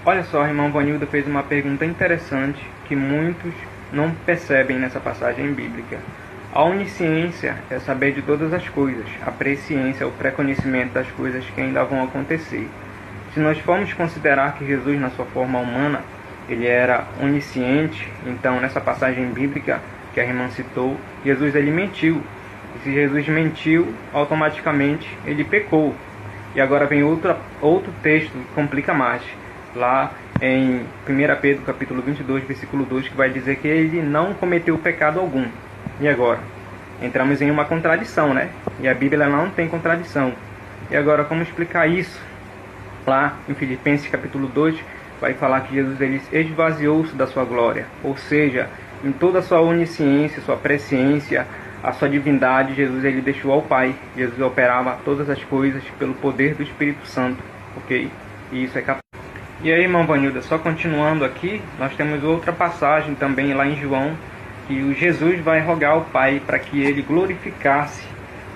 Olha só, a irmã Vanilda fez uma pergunta interessante que muitos não percebem nessa passagem bíblica. A onisciência é saber de todas as coisas, a presciência é o pré-conhecimento das coisas que ainda vão acontecer. Se nós formos considerar que Jesus, na sua forma humana, ele era onisciente, então nessa passagem bíblica que a irmã citou, Jesus ele mentiu. E se Jesus mentiu, automaticamente ele pecou. E agora vem outro texto que complica mais. Lá em 1 Pedro capítulo 22, versículo 2, que vai dizer que ele não cometeu pecado algum. E agora? Entramos em uma contradição, né? E a Bíblia não tem contradição. E agora, como explicar isso? Lá em Filipenses capítulo 2, vai falar que Jesus ele esvaziou-se da sua glória. Ou seja, em toda a sua onisciência, sua presciência, a sua divindade, Jesus ele deixou ao Pai. Jesus operava todas as coisas pelo poder do Espírito Santo. Ok? E isso é capaz. E aí, irmã Vanilda, só continuando aqui, nós temos outra passagem também lá em João, que o Jesus vai rogar ao Pai para que ele glorificasse,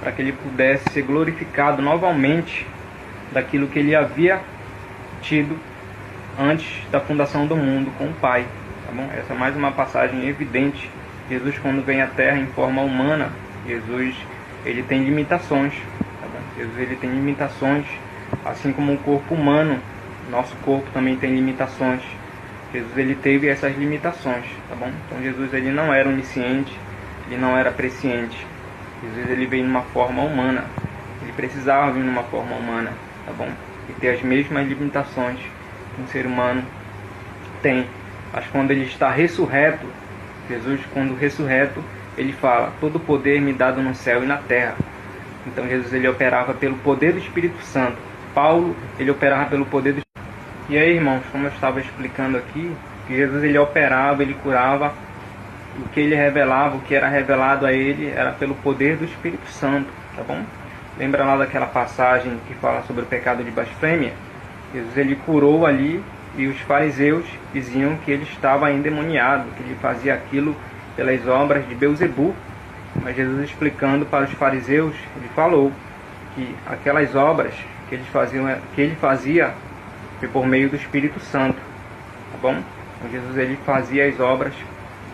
para que ele pudesse ser glorificado novamente daquilo que ele havia tido antes da fundação do mundo com o Pai. Tá bom? Essa é mais uma passagem evidente. Jesus, quando vem à Terra em forma humana, Jesus ele tem limitações. Tá bom? Jesus ele tem limitações, assim como o corpo humano. Nosso corpo também tem limitações. Jesus ele teve essas limitações, tá bom? Então Jesus ele não era onisciente, ele não era presciente. Jesus ele veio numa forma humana. Ele precisava vir numa forma humana, tá bom? E ter as mesmas limitações que um ser humano tem. Mas quando ele está ressurreto, Jesus quando ressurreto, ele fala: todo poder me dado no céu e na terra. Então Jesus ele operava pelo poder do Espírito Santo. Paulo ele operava pelo poder do. E aí, irmãos, como eu estava explicando aqui, que Jesus ele operava, ele curava, o que ele revelava, o que era revelado a ele, era pelo poder do Espírito Santo, tá bom? Lembra lá daquela passagem que fala sobre o pecado de blasfêmia? Jesus ele curou ali e os fariseus diziam que ele estava endemoniado, que ele fazia aquilo pelas obras de Beelzebul. Mas Jesus explicando para os fariseus, ele falou que aquelas obras que ele fazia foi por meio do Espírito Santo, tá bom? Então Jesus ele fazia as obras,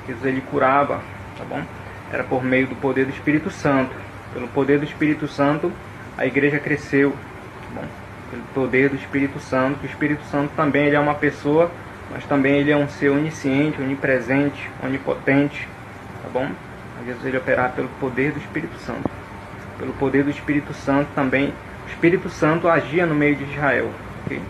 Jesus ele curava, tá bom? Era por meio do poder do Espírito Santo. Pelo poder do Espírito Santo, a igreja cresceu, tá bom? Pelo poder do Espírito Santo. O Espírito Santo também ele é uma pessoa, mas também ele é um ser onisciente, onipresente, onipotente, tá bom? Então, Jesus ele operava pelo poder do Espírito Santo. Pelo poder do Espírito Santo também, o Espírito Santo agia no meio de Israel, ok?